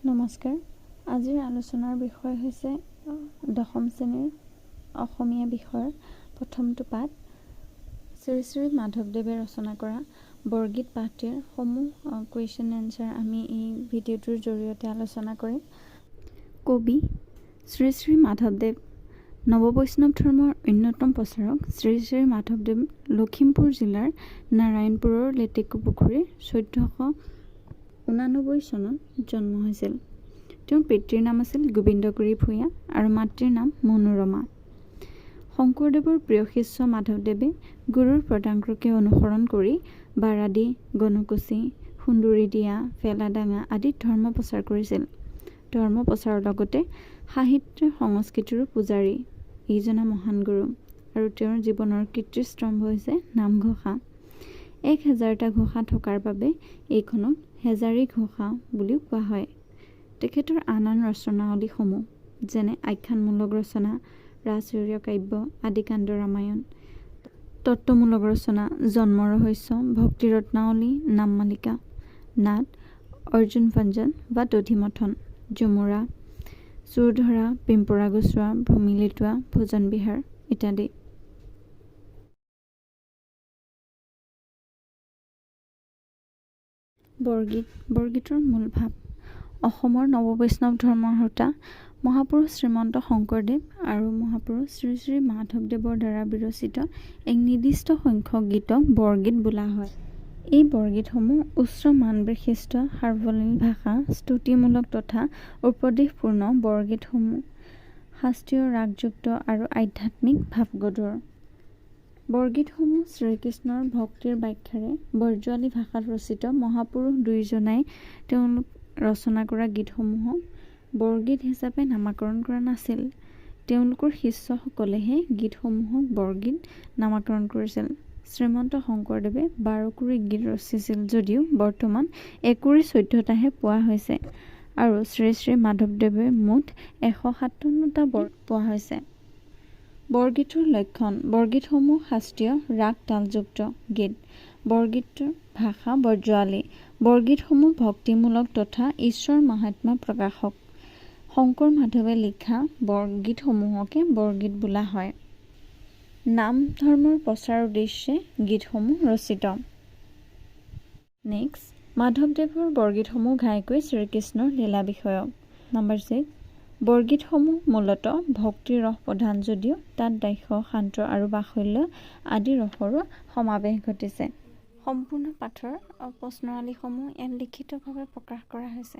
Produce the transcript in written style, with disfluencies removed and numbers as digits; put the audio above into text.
নমস্কাৰ। আজিৰ আলোচনাৰ বিষয় হৈছে দশম শ্ৰেণীৰ অসমীয়া বিষয়ৰ প্ৰথমটো পাঠ। শ্ৰী শ্ৰী মাধৱদেৱে ৰচনা কৰা বৰগীত পাঠটিৰ সমূহ কুৱেশ্যন এনচাৰ আমি এই ভিডিঅ'টোৰ জৰিয়তে আলোচনা কৰিম। কবি শ্ৰী শ্ৰী মাধৱদেৱ নৱবৈষ্ণৱ ধৰ্মৰ অন্যতম প্ৰচাৰক শ্ৰী শ্ৰী মাধৱদেৱ লখিমপুৰ জিলাৰ নাৰায়ণপুৰৰ লেটেকু পুখুৰীৰ 1489 চনত জন্ম হৈছিল। তেওঁৰ পিতৃৰ নাম আছিল গোবিন্দগুৰি ভূঞা আৰু মাতৃৰ নাম মনোৰমা। শংকৰদেৱৰ প্ৰিয় শিষ্য মাধৱদেৱে গুৰুৰ পদাঙ্ককে অনুসৰণ কৰি বাৰাদি, গণকুচি, সুন্দৰী দিয়া, ফেলাডাঙা আদিত ধৰ্ম প্ৰচাৰ কৰিছিল। ধৰ্ম প্ৰচাৰৰ লগতে সাহিত্য সংস্কৃতিৰো পূজাৰী এইজনা মহান গুৰু আৰু তেওঁৰ জীৱনৰ কীৰ্তিস্তম্ভ হৈছে নামঘোষা। 1000টা ঘোষা থকাৰ বাবে এইখনক হেজাৰী ঘোষা বুলিও কোৱা হয়। তেখেতৰ আন ৰচনাৱলীসমূহ যেনে আখ্যানমূলক ৰচনা, ৰাজচৰীয় কাব্য, আদিকাণ্ড ৰামায়ণ, তত্ত্বমূলক ৰচনা, জন্ম ৰহস্য, ভক্তি ৰত্নাৱলী, নামমালিকা, নাট, অৰ্জুন ভঞ্জন বা দধিমথন, ঝুমুৰা, চোৰধৰা, পিম্পৰা গুচোৱা, ভ্ৰমি লিটোৱা, ভোজন বিহাৰ ইত্যাদি। বৰগীতৰ মূল ভাৱ। অসমৰ নৱবৈষ্ণৱ ধৰ্মৰ হোতা মহাপুৰুষ শ্ৰীমন্ত শংকৰদেৱ আৰু মহাপুৰুষ শ্ৰী শ্ৰী মাধৱদেৱৰ দ্বাৰা বিৰচিত এক নিৰ্দিষ্ট সংখ্যক গীতক বৰগীত বোলা হয়। এই বৰগীতসমূহ উচ্চ মান বিশিষ্ট সাৰ্বজনীন ভাষা, স্তুতিমূলক তথা উপদেশপূৰ্ণ বৰগীতসমূহ শাস্ত্ৰীয় ৰাগযুক্ত আৰু আধ্যাত্মিক ভাৱগধুৰ। বৰগীতসমূহ শ্ৰীকৃষ্ণৰ ভক্তিৰ ব্যাখ্যাৰে ব্ৰজাৱলী ভাষাত ৰচিত। মহাপুৰুষ দুয়োজনাই তেওঁলোক ৰচনা কৰা গীতসমূহক বৰগীত হিচাপে নামাকৰণ কৰা নাছিল। তেওঁলোকৰ শিষ্যসকলেহে গীতসমূহক বৰগীত নামাকৰণ কৰিছিল। শ্ৰীমন্ত শংকৰদেৱে 12 কুৰি গীত ৰচিছিল যদিও বৰ্তমান 1 কুৰি 14টাহে পোৱা হৈছে আৰু শ্ৰী শ্ৰী মাধৱদেৱে মুঠ 157টা পোৱা হৈছে। বৰগীতৰ লক্ষণ। বৰগীতসমূহ শাস্ত্ৰীয় ৰাগ তালযুক্ত গীত। বৰগীতৰ ভাষা ব্ৰজাৱলী। বৰগীতসমূহ ভক্তিমূলক তথা ঈশ্বৰ মাহাত্ম্য প্ৰকাশক। শংকৰ মাধৱে লিখা বৰগীতসমূহকে বৰগীত বোলা হয়। নাম ধৰ্মৰ প্ৰচাৰৰ উদ্দেশ্যে গীতসমূহ ৰচিত। নেক্সট, মাধৱদেৱৰ বৰগীতসমূহ ঘাইকৈ শ্ৰীকৃষ্ণৰ লীলা বিষয়ক। নম্বৰ 6, বৰগীতসমূহ মূলতঃ ভক্তি ৰস প্ৰধান যদিও তাত দাস্য, শান্ত আৰু বাৎসল্য আদি ৰসৰো সমাৱেশ ঘটিছে। সম্পূৰ্ণ পাঠৰ প্ৰশ্নাৱলীসমূহ ইয়াত লিখিতভাৱে প্ৰকাশ কৰা হৈছে।